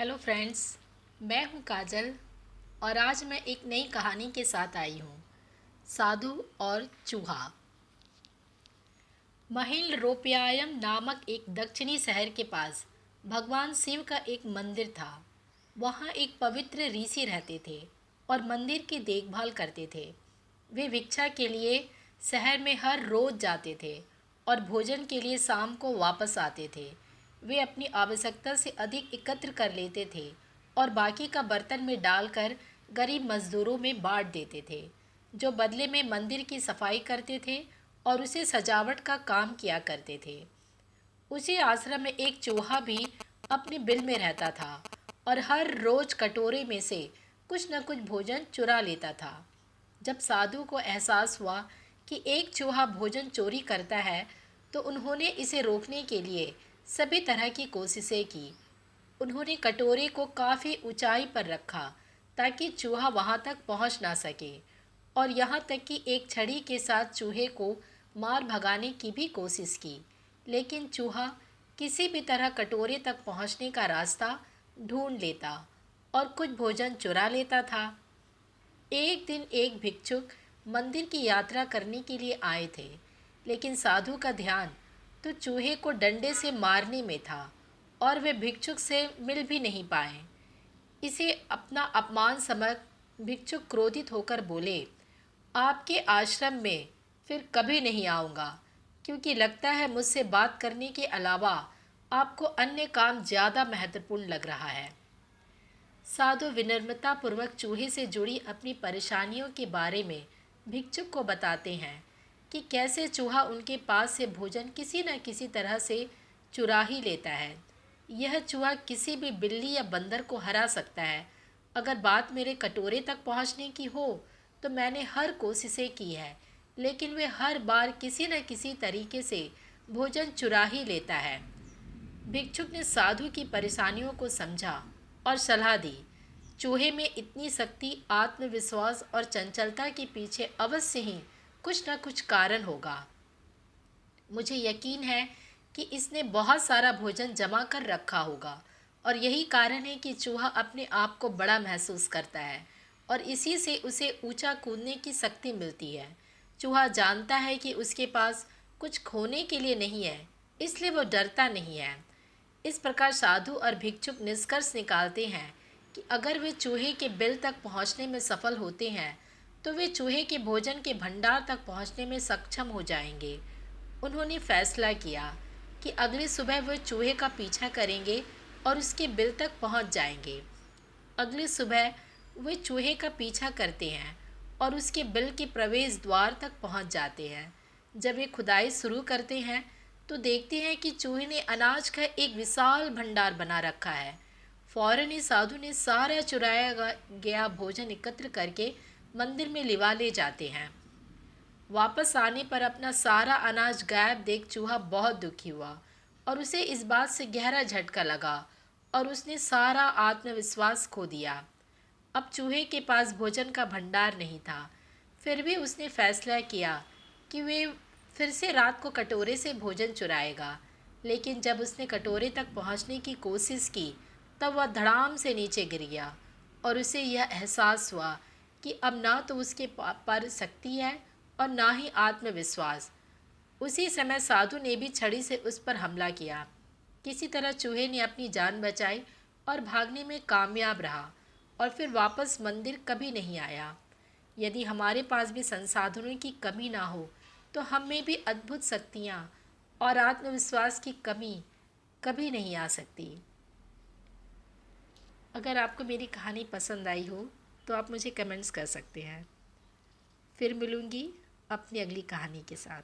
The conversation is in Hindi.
हेलो फ्रेंड्स, मैं हूं काजल और आज मैं एक नई कहानी के साथ आई हूं। साधु और चूहा। महिल रोप्यायम नामक एक दक्षिणी शहर के पास भगवान शिव का एक मंदिर था। वहां एक पवित्र ऋषि रहते थे और मंदिर की देखभाल करते थे। वे भिक्षा के लिए शहर में हर रोज जाते थे और भोजन के लिए शाम को वापस आते थे। वे अपनी आवश्यकता से अधिक एकत्र कर लेते थे और बाकी का बर्तन में डालकर गरीब मजदूरों में बांट देते थे, जो बदले में मंदिर की सफाई करते थे और उसे सजावट का काम किया करते थे। उसी आश्रम में एक चूहा भी अपने बिल में रहता था और हर रोज कटोरे में से कुछ न कुछ भोजन चुरा लेता था। जब साधु को एहसास हुआ कि एक चूहा भोजन चोरी करता है, तो उन्होंने इसे रोकने के लिए सभी तरह की कोशिशें की। उन्होंने कटोरे को काफ़ी ऊंचाई पर रखा ताकि चूहा वहां तक पहुंच ना सके, और यहाँ तक कि एक छड़ी के साथ चूहे को मार भगाने की भी कोशिश की, लेकिन चूहा किसी भी तरह कटोरे तक पहुंचने का रास्ता ढूंढ लेता और कुछ भोजन चुरा लेता था। एक दिन एक भिक्षुक मंदिर की यात्रा करने के लिए आए थे, लेकिन साधु का ध्यान तो चूहे को डंडे से मारने में था और वे भिक्षुक से मिल भी नहीं पाए। इसे अपना अपमान समझ भिक्षुक क्रोधित होकर बोले, आपके आश्रम में फिर कभी नहीं आऊँगा, क्योंकि लगता है मुझसे बात करने के अलावा आपको अन्य काम ज़्यादा महत्वपूर्ण लग रहा है। साधु विनम्रतापूर्वक चूहे से जुड़ी अपनी परेशानियों के बारे में भिक्षुक को बताते हैं कि कैसे चूहा उनके पास से भोजन किसी न किसी तरह से चुरा ही लेता है। यह चूहा किसी भी बिल्ली या बंदर को हरा सकता है। अगर बात मेरे कटोरे तक पहुंचने की हो तो मैंने हर कोशिशें की है, लेकिन वे हर बार किसी न किसी तरीके से भोजन चुरा ही लेता है। भिक्षुक ने साधु की परेशानियों को समझा और सलाह दी। चूहे में इतनी शक्ति, आत्मविश्वास और चंचलता के पीछे अवश्य ही कुछ न कुछ कारण होगा। मुझे यकीन है कि इसने बहुत सारा भोजन जमा कर रखा होगा, और यही कारण है कि चूहा अपने आप को बड़ा महसूस करता है और इसी से उसे ऊंचा कूदने की शक्ति मिलती है। चूहा जानता है कि उसके पास कुछ खोने के लिए नहीं है, इसलिए वो डरता नहीं है। इस प्रकार साधु और भिक्षुक निष्कर्ष निकालते हैं कि अगर वे चूहे के बिल तक पहुंचने में सफल होते हैं तो वे चूहे के भोजन के भंडार तक पहुंचने में सक्षम हो जाएंगे। उन्होंने फैसला किया कि अगली सुबह वे चूहे का पीछा करेंगे और उसके बिल तक पहुंच जाएंगे। अगली सुबह वे चूहे का पीछा करते हैं और उसके बिल के प्रवेश द्वार तक पहुंच जाते हैं। जब वे खुदाई शुरू करते हैं तो देखते हैं कि चूहे ने अनाज का एक विशाल भंडार बना रखा है। फौरन ही साधु ने सारा चुराया गया भोजन एकत्र करके मंदिर में लिवा ले जाते हैं। वापस आने पर अपना सारा अनाज गायब देख चूहा बहुत दुखी हुआ और उसे इस बात से गहरा झटका लगा और उसने सारा आत्मविश्वास खो दिया। अब चूहे के पास भोजन का भंडार नहीं था। फिर भी उसने फैसला किया कि वे फिर से रात को कटोरे से भोजन चुराएगा, लेकिन जब उसने कटोरे तक पहुंचने की कोशिश की तब वह धड़ाम से नीचे गिर गया और उसे यह एहसास हुआ कि अब ना तो उसके पर शक्ति है और ना ही आत्मविश्वास। उसी समय साधु ने भी छड़ी से उस पर हमला किया। किसी तरह चूहे ने अपनी जान बचाई और भागने में कामयाब रहा और फिर वापस मंदिर कभी नहीं आया। यदि हमारे पास भी संसाधनों की कमी ना हो तो हम में भी अद्भुत शक्तियाँ और आत्मविश्वास की कमी कभी नहीं आ सकती। अगर आपको मेरी कहानी पसंद आई हो तो आप मुझे कमेंट्स कर सकते हैं। फिर मिलूँगी अपनी अगली कहानी के साथ।